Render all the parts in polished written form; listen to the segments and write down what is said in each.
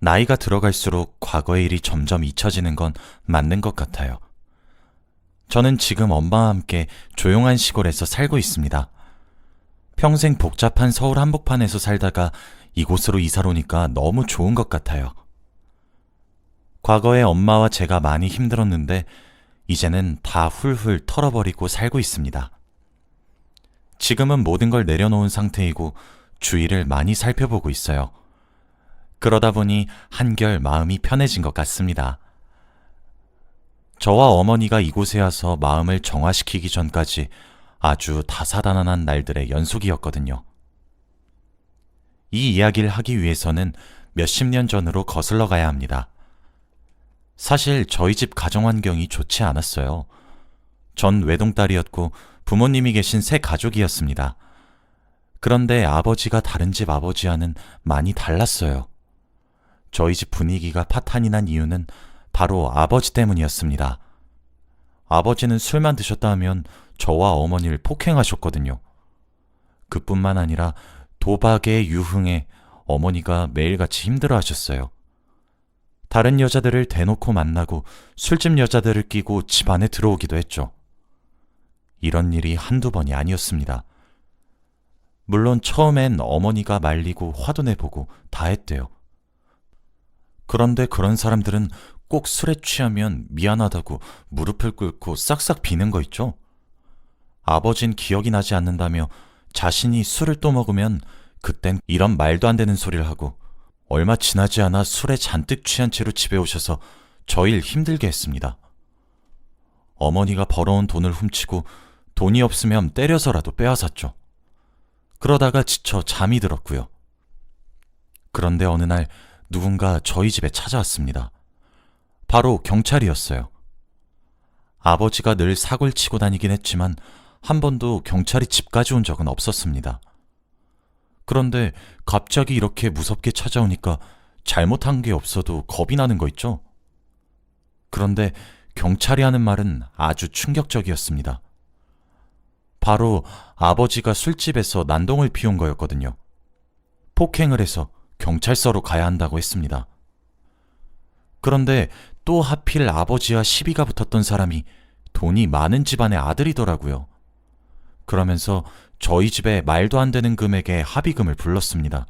나이가 들어갈수록 과거의 일이 점점 잊혀지는 건 맞는 것 같아요. 저는 지금 엄마와 함께 조용한 시골에서 살고 있습니다. 평생 복잡한 서울 한복판에서 살다가 이곳으로 이사를 오니까 너무 좋은 것 같아요. 과거에 엄마와 제가 많이 힘들었는데 이제는 다 훌훌 털어버리고 살고 있습니다. 지금은 모든 걸 내려놓은 상태이고 주위를 많이 살펴보고 있어요. 그러다 보니 한결 마음이 편해진 것 같습니다. 저와 어머니가 이곳에 와서 마음을 정화시키기 전까지 아주 다사다난한 날들의 연속이었거든요. 이 이야기를 하기 위해서는 몇십 년 전으로 거슬러 가야 합니다. 사실 저희 집 가정 환경이 좋지 않았어요. 전 외동딸이었고 부모님이 계신 새 가족이었습니다. 그런데 아버지가 다른 집 아버지와는 많이 달랐어요. 저희 집 분위기가 파탄이 난 이유는 바로 아버지 때문이었습니다. 아버지는 술만 드셨다 하면 저와 어머니를 폭행하셨거든요. 그뿐만 아니라 도박에 유흥에 어머니가 매일같이 힘들어하셨어요. 다른 여자들을 대놓고 만나고 술집 여자들을 끼고 집 안에 들어오기도 했죠. 이런 일이 한두 번이 아니었습니다. 물론 처음엔 어머니가 말리고 화도 내보고 다 했대요. 그런데 그런 사람들은 꼭 술에 취하면 미안하다고 무릎을 꿇고 싹싹 비는 거 있죠? 아버진 기억이 나지 않는다며 자신이 술을 또 먹으면 그땐 이런 말도 안 되는 소리를 하고 얼마 지나지 않아 술에 잔뜩 취한 채로 집에 오셔서 저희를 힘들게 했습니다. 어머니가 벌어온 돈을 훔치고 돈이 없으면 때려서라도 빼앗았죠. 그러다가 지쳐 잠이 들었고요. 그런데 어느 날 누군가 저희 집에 찾아왔습니다. 바로 경찰이었어요. 아버지가 늘 사고를 치고 다니긴 했지만 한 번도 경찰이 집까지 온 적은 없었습니다. 그런데 갑자기 이렇게 무섭게 찾아오니까 잘못한 게 없어도 겁이 나는 거 있죠? 그런데 경찰이 하는 말은 아주 충격적이었습니다. 바로 아버지가 술집에서 난동을 피운 거였거든요. 폭행을 해서 경찰서로 가야 한다고 했습니다. 그런데 또 하필 아버지와 시비가 붙었던 사람이 돈이 많은 집안의 아들이더라고요. 그러면서 저희 집에 말도 안 되는 금액의 합의금을 불렀습니다.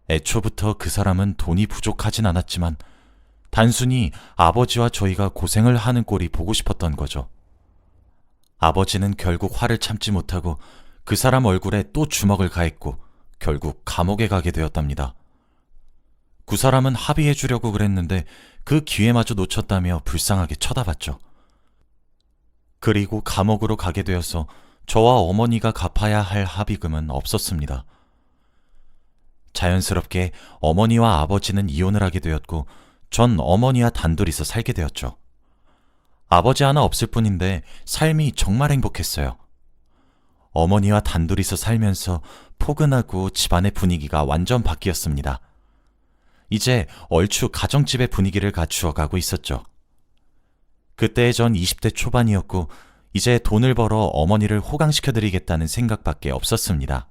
애초부터 그 사람은 돈이 부족하진 않았지만 단순히 아버지와 저희가 고생을 하는 꼴이 보고 싶었던 거죠. 아버지는 결국 화를 참지 못하고 그 사람 얼굴에 또 주먹을 가했고 결국 감옥에 가게 되었답니다. 그 사람은 합의해 주려고 그랬는데 그 기회마저 놓쳤다며 불쌍하게 쳐다봤죠. 그리고 감옥으로 가게 되어서 저와 어머니가 갚아야 할 합의금은 없었습니다. 자연스럽게 어머니와 아버지는 이혼을 하게 되었고 전 어머니와 단둘이서 살게 되었죠. 아버지 하나 없을 뿐인데 삶이 정말 행복했어요. 어머니와 단둘이서 살면서 포근하고 집안의 분위기가 완전 바뀌었습니다. 이제 얼추 가정집의 분위기를 갖추어 가고 있었죠. 그때 전 20대 초반이었고 이제 돈을 벌어 어머니를 호강시켜드리겠다는 생각밖에 없었습니다.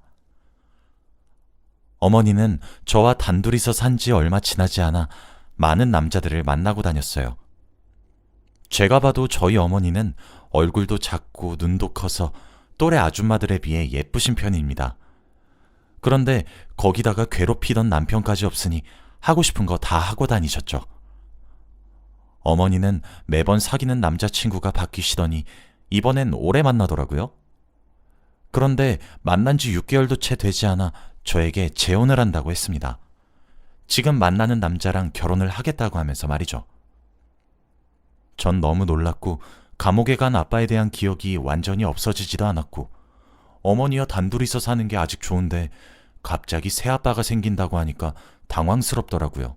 어머니는 저와 단둘이서 산 지 얼마 지나지 않아 많은 남자들을 만나고 다녔어요. 제가 봐도 저희 어머니는 얼굴도 작고 눈도 커서 또래 아줌마들에 비해 예쁘신 편입니다. 그런데 거기다가 괴롭히던 남편까지 없으니 하고 싶은 거 다 하고 다니셨죠. 어머니는 매번 사귀는 남자친구가 바뀌시더니 이번엔 오래 만나더라고요. 그런데 만난 지 6개월도 채 되지 않아 저에게 재혼을 한다고 했습니다. 지금 만나는 남자랑 결혼을 하겠다고 하면서 말이죠. 전 너무 놀랐고 감옥에 간 아빠에 대한 기억이 완전히 없어지지도 않았고 어머니와 단둘이서 사는 게 아직 좋은데 갑자기 새아빠가 생긴다고 하니까 당황스럽더라고요.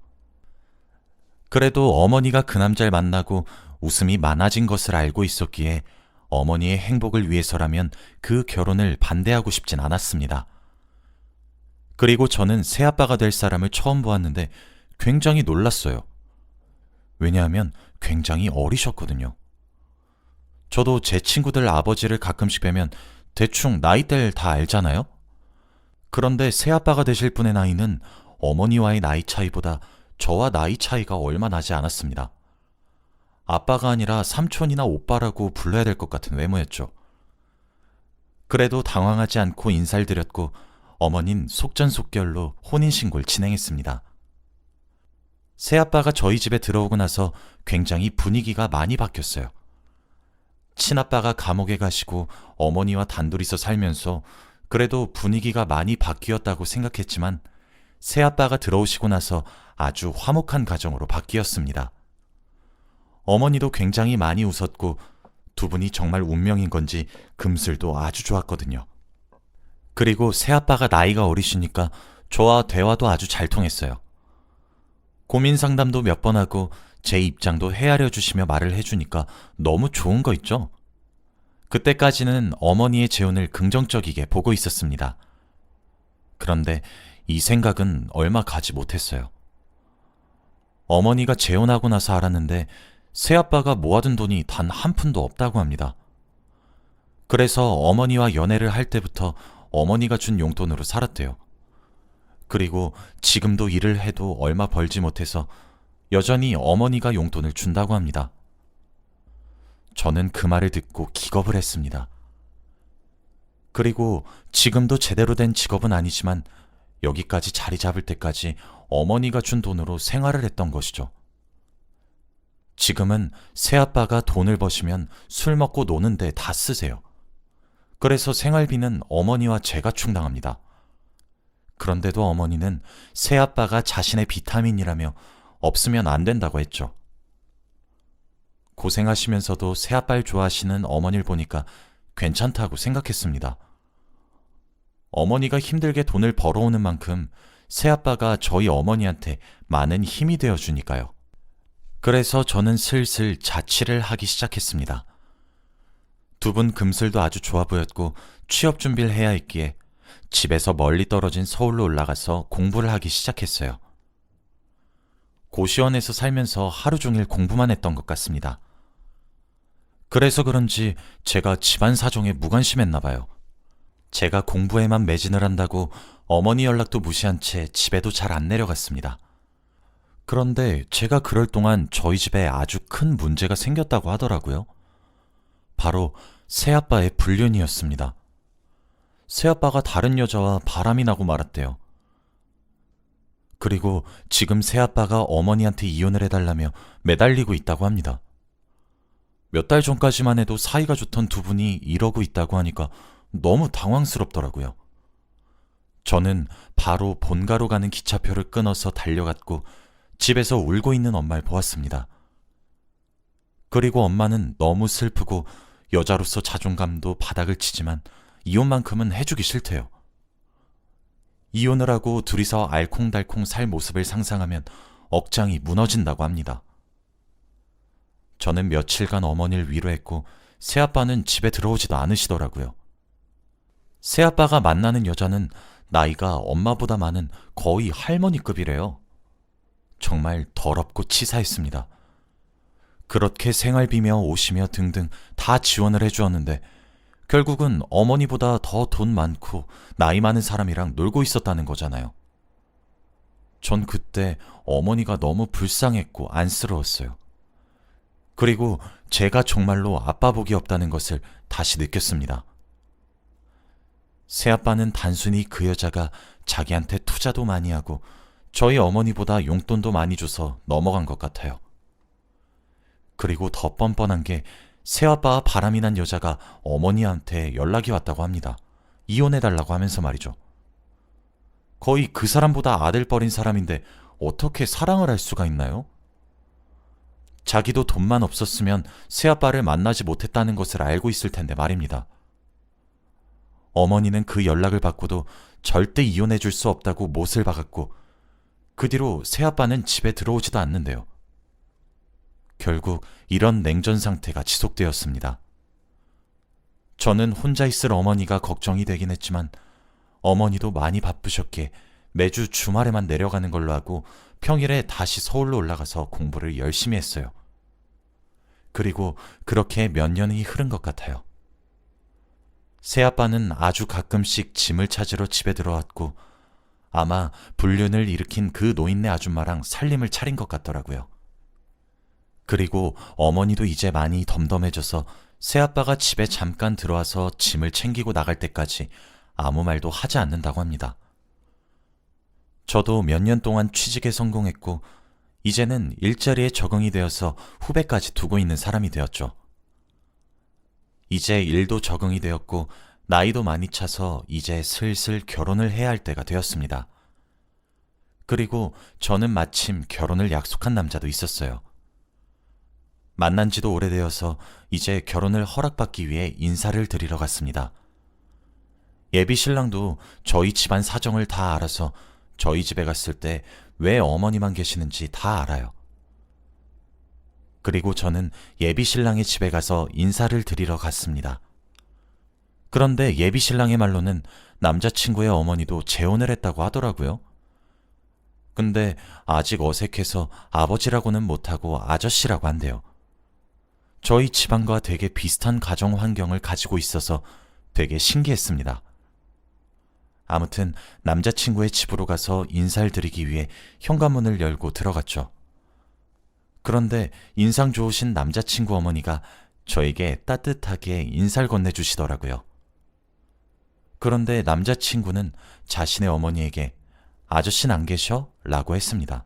그래도 어머니가 그 남자를 만나고 웃음이 많아진 것을 알고 있었기에 어머니의 행복을 위해서라면 그 결혼을 반대하고 싶진 않았습니다. 그리고 저는 새아빠가 될 사람을 처음 보았는데 굉장히 놀랐어요. 왜냐하면 굉장히 어리셨거든요. 저도 제 친구들 아버지를 가끔씩 뵈면 대충 나이대를 다 알잖아요? 그런데 새아빠가 되실 분의 나이는 어머니와의 나이 차이보다 저와 나이 차이가 얼마 나지 않았습니다. 아빠가 아니라 삼촌이나 오빠라고 불러야 될 것 같은 외모였죠. 그래도 당황하지 않고 인사를 드렸고 어머닌 속전속결로 혼인신고를 진행했습니다. 새아빠가 저희 집에 들어오고 나서 굉장히 분위기가 많이 바뀌었어요. 친아빠가 감옥에 가시고 어머니와 단둘이서 살면서 그래도 분위기가 많이 바뀌었다고 생각했지만 새아빠가 들어오시고 나서 아주 화목한 가정으로 바뀌었습니다. 어머니도 굉장히 많이 웃었고 두 분이 정말 운명인 건지 금슬도 아주 좋았거든요. 그리고 새아빠가 나이가 어리시니까 저와 대화도 아주 잘 통했어요. 고민 상담도 몇 번 하고 제 입장도 헤아려 주시며 말을 해주니까 너무 좋은 거 있죠? 그때까지는 어머니의 재혼을 긍정적이게 보고 있었습니다. 그런데 이 생각은 얼마 가지 못했어요. 어머니가 재혼하고 나서 알았는데 새아빠가 모아둔 돈이 단 한 푼도 없다고 합니다. 그래서 어머니와 연애를 할 때부터 어머니가 준 용돈으로 살았대요. 그리고 지금도 일을 해도 얼마 벌지 못해서 여전히 어머니가 용돈을 준다고 합니다. 저는 그 말을 듣고 기겁을 했습니다. 그리고 지금도 제대로 된 직업은 아니지만 여기까지 자리 잡을 때까지 어머니가 준 돈으로 생활을 했던 것이죠. 지금은 새아빠가 돈을 버시면 술 먹고 노는데 다 쓰세요. 그래서 생활비는 어머니와 제가 충당합니다. 그런데도 어머니는 새아빠가 자신의 비타민이라며 없으면 안 된다고 했죠. 고생하시면서도 새아빠를 좋아하시는 어머니를 보니까 괜찮다고 생각했습니다. 어머니가 힘들게 돈을 벌어오는 만큼 새아빠가 저희 어머니한테 많은 힘이 되어주니까요. 그래서 저는 슬슬 자취를 하기 시작했습니다. 두 분 금슬도 아주 좋아 보였고 취업 준비를 해야 했기에 집에서 멀리 떨어진 서울로 올라가서 공부를 하기 시작했어요. 고시원에서 살면서 하루 종일 공부만 했던 것 같습니다. 그래서 그런지 제가 집안 사정에 무관심했나 봐요. 제가 공부에만 매진을 한다고 어머니 연락도 무시한 채 집에도 잘 안 내려갔습니다. 그런데 제가 그럴 동안 저희 집에 아주 큰 문제가 생겼다고 하더라고요. 바로 새아빠의 불륜이었습니다. 새아빠가 다른 여자와 바람이 나고 말았대요. 그리고 지금 새아빠가 어머니한테 이혼을 해달라며 매달리고 있다고 합니다. 몇 달 전까지만 해도 사이가 좋던 두 분이 이러고 있다고 하니까 너무 당황스럽더라고요. 저는 바로 본가로 가는 기차표를 끊어서 달려갔고 집에서 울고 있는 엄마를 보았습니다. 그리고 엄마는 너무 슬프고 여자로서 자존감도 바닥을 치지만 이혼만큼은 해주기 싫대요. 이혼을 하고 둘이서 알콩달콩 살 모습을 상상하면 억장이 무너진다고 합니다. 저는 며칠간 어머니를 위로했고 새아빠는 집에 들어오지도 않으시더라고요. 새아빠가 만나는 여자는 나이가 엄마보다 많은 거의 할머니급이래요. 정말 더럽고 치사했습니다. 그렇게 생활비며 옷이며 등등 다 지원을 해주었는데 결국은 어머니보다 더 돈 많고 나이 많은 사람이랑 놀고 있었다는 거잖아요. 전 그때 어머니가 너무 불쌍했고 안쓰러웠어요. 그리고 제가 정말로 아빠 복이 없다는 것을 다시 느꼈습니다. 새아빠는 단순히 그 여자가 자기한테 투자도 많이 하고 저희 어머니보다 용돈도 많이 줘서 넘어간 것 같아요. 그리고 더 뻔뻔한 게 새아빠와 바람이 난 여자가 어머니한테 연락이 왔다고 합니다. 이혼해달라고 하면서 말이죠. 거의 그 사람보다 아들뻘인 사람인데 어떻게 사랑을 할 수가 있나요? 자기도 돈만 없었으면 새아빠를 만나지 못했다는 것을 알고 있을 텐데 말입니다. 어머니는 그 연락을 받고도 절대 이혼해 줄 수 없다고 못을 박았고 그 뒤로 새아빠는 집에 들어오지도 않는데요. 결국 이런 냉전 상태가 지속되었습니다. 저는 혼자 있을 어머니가 걱정이 되긴 했지만 어머니도 많이 바쁘셨기에 매주 주말에만 내려가는 걸로 하고 평일에 다시 서울로 올라가서 공부를 열심히 했어요. 그리고 그렇게 몇 년이 흐른 것 같아요. 새아빠는 아주 가끔씩 짐을 찾으러 집에 들어왔고 아마 불륜을 일으킨 그 노인네 아줌마랑 살림을 차린 것 같더라고요. 그리고 어머니도 이제 많이 덤덤해져서 새아빠가 집에 잠깐 들어와서 짐을 챙기고 나갈 때까지 아무 말도 하지 않는다고 합니다. 저도 몇 년 동안 취직에 성공했고 이제는 일자리에 적응이 되어서 후배까지 두고 있는 사람이 되었죠. 이제 일도 적응이 되었고 나이도 많이 차서 이제 슬슬 결혼을 해야 할 때가 되었습니다. 그리고 저는 마침 결혼을 약속한 남자도 있었어요. 만난 지도 오래되어서 이제 결혼을 허락받기 위해 인사를 드리러 갔습니다. 예비 신랑도 저희 집안 사정을 다 알아서 저희 집에 갔을 때 왜 어머니만 계시는지 다 알아요. 그리고 저는 예비 신랑의 집에 가서 인사를 드리러 갔습니다. 그런데 예비 신랑의 말로는 남자친구의 어머니도 재혼을 했다고 하더라고요. 근데 아직 어색해서 아버지라고는 못하고 아저씨라고 한대요. 저희 집안과 되게 비슷한 가정 환경을 가지고 있어서 되게 신기했습니다. 아무튼 남자친구의 집으로 가서 인사를 드리기 위해 현관문을 열고 들어갔죠. 그런데 인상 좋으신 남자친구 어머니가 저에게 따뜻하게 인사를 건네주시더라고요. 그런데 남자친구는 자신의 어머니에게 아저씨는 안 계셔? 라고 했습니다.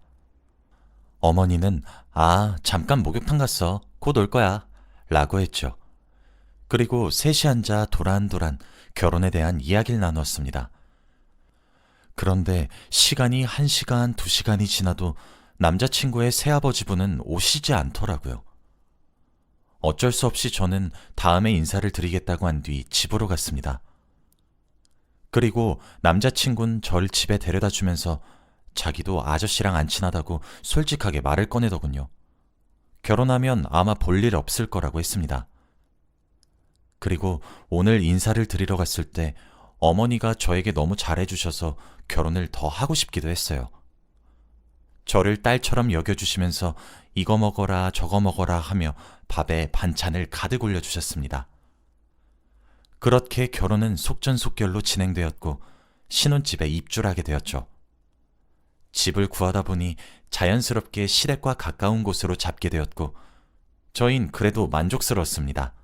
어머니는 잠깐 목욕탕 갔어. 곧 올 거야. 라고 했죠. 그리고 셋이 앉아 도란도란 결혼에 대한 이야기를 나누었습니다. 그런데 시간이 1시간, 2시간이 지나도 남자친구의 새아버지분은 오시지 않더라고요. 어쩔 수 없이 저는 다음에 인사를 드리겠다고 한 뒤 집으로 갔습니다. 그리고 남자친구는 저를 집에 데려다 주면서 자기도 아저씨랑 안 친하다고 솔직하게 말을 꺼내더군요. 결혼하면 아마 볼 일 없을 거라고 했습니다. 그리고 오늘 인사를 드리러 갔을 때 어머니가 저에게 너무 잘해주셔서 결혼을 더 하고 싶기도 했어요. 저를 딸처럼 여겨주시면서 이거 먹어라 저거 먹어라 하며 밥에 반찬을 가득 올려주셨습니다. 그렇게 결혼은 속전속결로 진행되었고 신혼집에 입주를 하게 되었죠. 집을 구하다 보니 자연스럽게 시댁과 가까운 곳으로 잡게 되었고 저흰 그래도 만족스러웠습니다.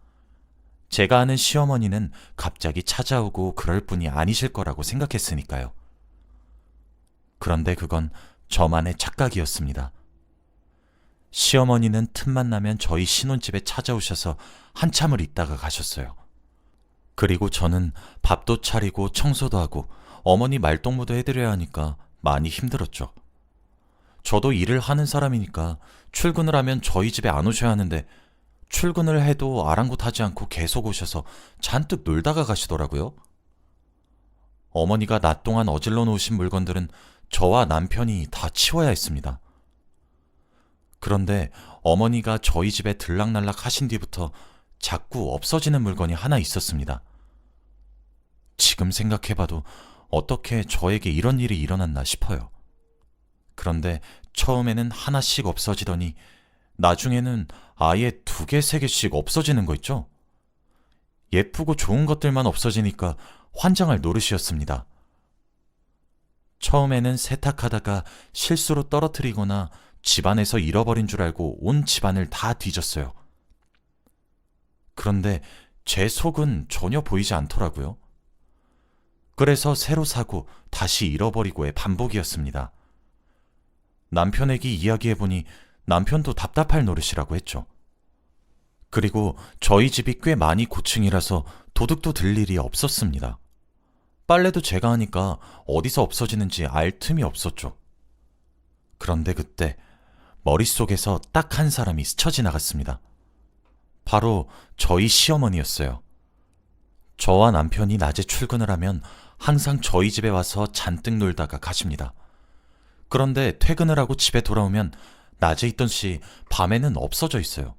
제가 아는 시어머니는 갑자기 찾아오고 그럴 분이 아니실 거라고 생각했으니까요. 그런데 그건 저만의 착각이었습니다. 시어머니는 틈만 나면 저희 신혼집에 찾아오셔서 한참을 있다가 가셨어요. 그리고 저는 밥도 차리고 청소도 하고 어머니 말동무도 해드려야 하니까 많이 힘들었죠. 저도 일을 하는 사람이니까 출근을 하면 저희 집에 안 오셔야 하는데 출근을 해도 아랑곳하지 않고 계속 오셔서 잔뜩 놀다가 가시더라고요. 어머니가 낮 동안 어질러 놓으신 물건들은 저와 남편이 다 치워야 했습니다. 그런데 어머니가 저희 집에 들락날락 하신 뒤부터 자꾸 없어지는 물건이 하나 있었습니다. 지금 생각해봐도 어떻게 저에게 이런 일이 일어났나 싶어요. 그런데 처음에는 하나씩 없어지더니 나중에는 아예 2개, 3개씩 없어지는 거 있죠? 예쁘고 좋은 것들만 없어지니까 환장할 노릇이었습니다. 처음에는 세탁하다가 실수로 떨어뜨리거나 집안에서 잃어버린 줄 알고 온 집안을 다 뒤졌어요. 그런데 제 속은 전혀 보이지 않더라고요. 그래서 새로 사고 다시 잃어버리고의 반복이었습니다. 남편에게 이야기해보니 남편도 답답할 노릇이라고 했죠. 그리고 저희 집이 꽤 많이 고층이라서 도둑도 들 일이 없었습니다. 빨래도 제가 하니까 어디서 없어지는지 알 틈이 없었죠. 그런데 그때 머릿속에서 딱 한 사람이 스쳐 지나갔습니다. 바로 저희 시어머니였어요. 저와 남편이 낮에 출근을 하면 항상 저희 집에 와서 잔뜩 놀다가 가십니다. 그런데 퇴근을 하고 집에 돌아오면 낮에 있던 시 밤에는 없어져 있어요.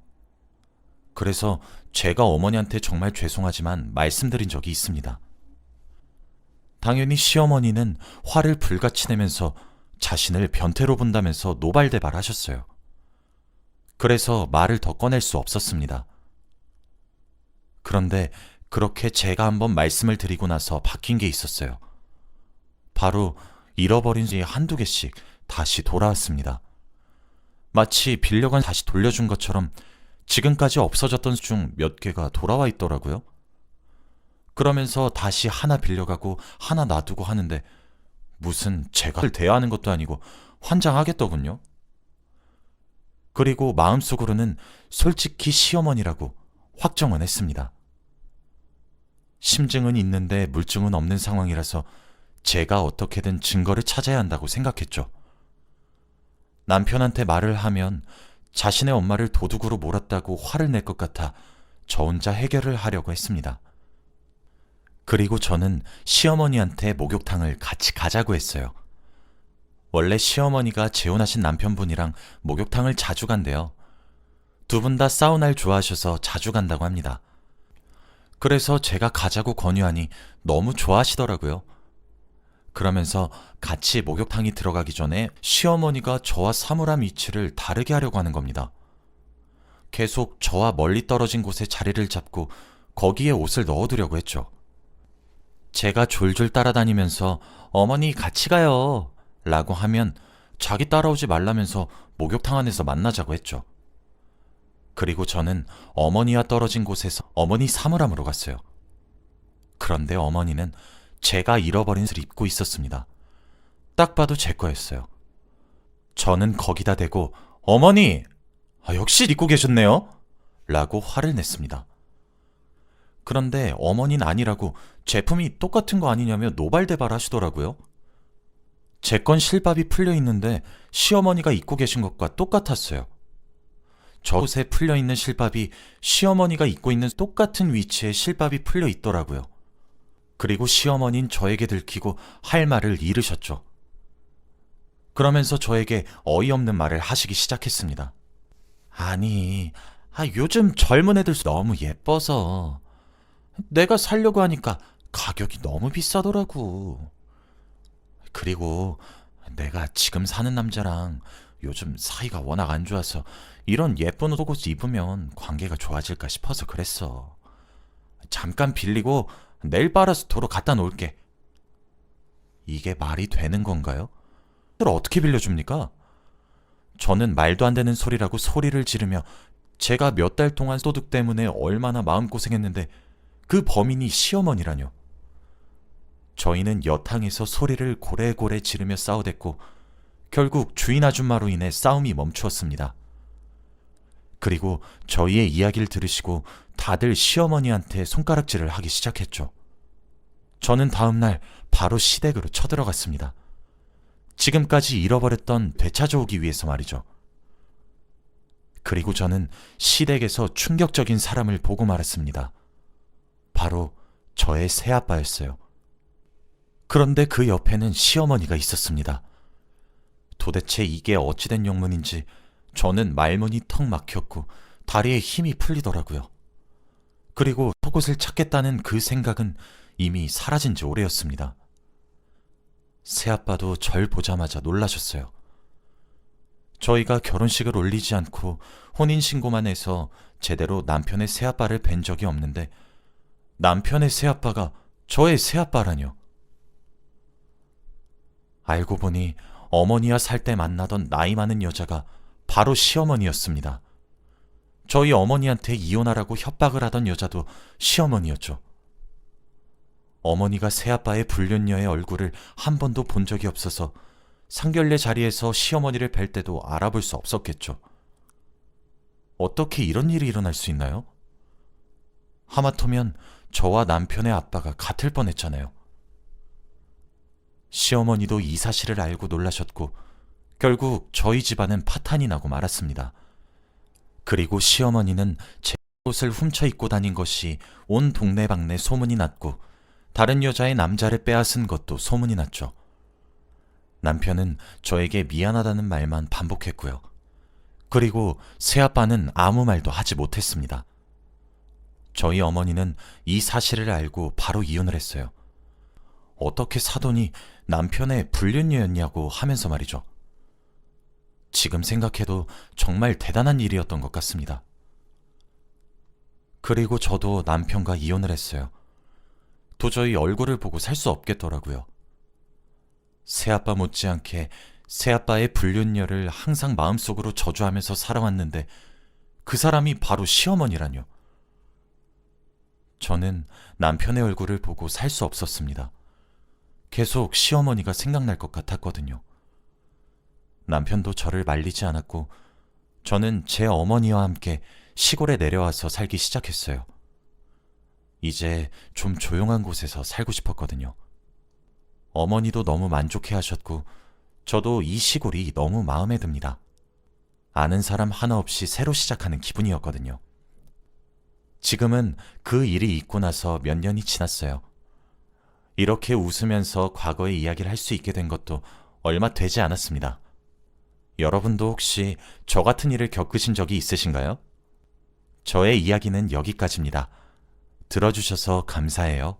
그래서 제가 어머니한테 정말 죄송하지만 말씀드린 적이 있습니다. 당연히 시어머니는 화를 불같이 내면서 자신을 변태로 본다면서 노발대발 하셨어요. 그래서 말을 더 꺼낼 수 없었습니다. 그런데 그렇게 제가 한번 말씀을 드리고 나서 바뀐 게 있었어요. 바로 잃어버린 지 한두 개씩 다시 돌아왔습니다. 마치 빌려간 다시 돌려준 것처럼 지금까지 없어졌던 중 몇 개가 돌아와 있더라고요. 그러면서 다시 하나 빌려가고 하나 놔두고 하는데 무슨 제가 대여하는 것도 아니고 환장하겠더군요. 그리고 마음속으로는 솔직히 시어머니라고 확정은 했습니다. 심증은 있는데 물증은 없는 상황이라서 제가 어떻게든 증거를 찾아야 한다고 생각했죠. 남편한테 말을 하면 자신의 엄마를 도둑으로 몰았다고 화를 낼 것 같아 저 혼자 해결을 하려고 했습니다. 그리고 저는 시어머니한테 목욕탕을 같이 가자고 했어요. 원래 시어머니가 재혼하신 남편분이랑 목욕탕을 자주 간대요. 두 분 다 사우나를 좋아하셔서 자주 간다고 합니다. 그래서 제가 가자고 권유하니 너무 좋아하시더라고요. 그러면서 같이 목욕탕이 들어가기 전에 시어머니가 저와 사물함 위치를 다르게 하려고 하는 겁니다. 계속 저와 멀리 떨어진 곳에 자리를 잡고 거기에 옷을 넣어두려고 했죠. 제가 졸졸 따라다니면서 어머니 같이 가요 라고 하면 자기 따라오지 말라면서 목욕탕 안에서 만나자고 했죠. 그리고 저는 어머니와 떨어진 곳에서 어머니 사물함으로 갔어요. 그런데 어머니는 제가 잃어버린 옷을 입고 있었습니다. 딱 봐도 제 거였어요. 저는 거기다 대고 어머니! 역시 입고 계셨네요 라고 화를 냈습니다. 그런데 어머니는 아니라고 제품이 똑같은 거 아니냐며 노발대발 하시더라고요. 제 건 실밥이 풀려 있는데 시어머니가 입고 계신 것과 똑같았어요. 저 옷에 풀려 있는 실밥이 시어머니가 입고 있는 똑같은 위치에 실밥이 풀려 있더라고요. 그리고 시어머니는 저에게 들키고 할 말을 잃으셨죠. 그러면서 저에게 어이없는 말을 하시기 시작했습니다. 아니, 요즘 젊은 애들 너무 예뻐서 내가 사려고 하니까 가격이 너무 비싸더라고. 그리고 내가 지금 사는 남자랑 요즘 사이가 워낙 안 좋아서 이런 예쁜 옷 입으면 관계가 좋아질까 싶어서 그랬어. 잠깐 빌리고 내일 빨아서 도로 갖다 놓을게. 이게 말이 되는 건가요? 그걸 어떻게 빌려줍니까? 저는 말도 안 되는 소리라고 소리를 지르며 제가 몇 달 동안 소득 때문에 얼마나 마음고생했는데 그 범인이 시어머니라뇨. 저희는 여탕에서 소리를 고래고래 지르며 싸우댔고 결국 주인 아줌마로 인해 싸움이 멈추었습니다. 그리고 저희의 이야기를 들으시고 다들 시어머니한테 손가락질을 하기 시작했죠. 저는 다음날 바로 시댁으로 쳐들어갔습니다. 지금까지 잃어버렸던 되찾아오기 위해서 말이죠. 그리고 저는 시댁에서 충격적인 사람을 보고 말았습니다. 바로 저의 새아빠였어요. 그런데 그 옆에는 시어머니가 있었습니다. 도대체 이게 어찌된 영문인지 저는 말문이 턱 막혔고 다리에 힘이 풀리더라고요. 그리고 속옷을 찾겠다는 그 생각은 이미 사라진 지 오래였습니다. 새아빠도 절 보자마자 놀라셨어요. 저희가 결혼식을 올리지 않고 혼인신고만 해서 제대로 남편의 새아빠를 뵌 적이 없는데 남편의 새아빠가 저의 새아빠라뇨. 알고 보니 어머니와 살 때 만나던 나이 많은 여자가 바로 시어머니였습니다. 저희 어머니한테 이혼하라고 협박을 하던 여자도 시어머니였죠. 어머니가 새아빠의 불륜녀의 얼굴을 한 번도 본 적이 없어서 상견례 자리에서 시어머니를 뵐 때도 알아볼 수 없었겠죠. 어떻게 이런 일이 일어날 수 있나요? 하마터면 저와 남편의 아빠가 같을 뻔했잖아요. 시어머니도 이 사실을 알고 놀라셨고 결국 저희 집안은 파탄이 나고 말았습니다. 그리고 시어머니는 제 옷을 훔쳐 입고 다닌 것이 온 동네방네 소문이 났고 다른 여자의 남자를 빼앗은 것도 소문이 났죠. 남편은 저에게 미안하다는 말만 반복했고요. 그리고 새아빠는 아무 말도 하지 못했습니다. 저희 어머니는 이 사실을 알고 바로 이혼을 했어요. 어떻게 사돈이 남편의 불륜녀였냐고 하면서 말이죠. 지금 생각해도 정말 대단한 일이었던 것 같습니다. 그리고 저도 남편과 이혼을 했어요. 도저히 얼굴을 보고 살 수 없겠더라고요. 새아빠 못지않게 새아빠의 불륜녀를 항상 마음속으로 저주하면서 살아왔는데 그 사람이 바로 시어머니라뇨. 저는 남편의 얼굴을 보고 살 수 없었습니다. 계속 시어머니가 생각날 것 같았거든요. 남편도 저를 말리지 않았고 저는 제 어머니와 함께 시골에 내려와서 살기 시작했어요. 이제 좀 조용한 곳에서 살고 싶었거든요. 어머니도 너무 만족해 하셨고 저도 이 시골이 너무 마음에 듭니다. 아는 사람 하나 없이 새로 시작하는 기분이었거든요. 지금은 그 일이 있고 나서 몇 년이 지났어요. 이렇게 웃으면서 과거의 이야기를 할 수 있게 된 것도 얼마 되지 않았습니다. 여러분도 혹시 저 같은 일을 겪으신 적이 있으신가요? 저의 이야기는 여기까지입니다. 들어주셔서 감사해요.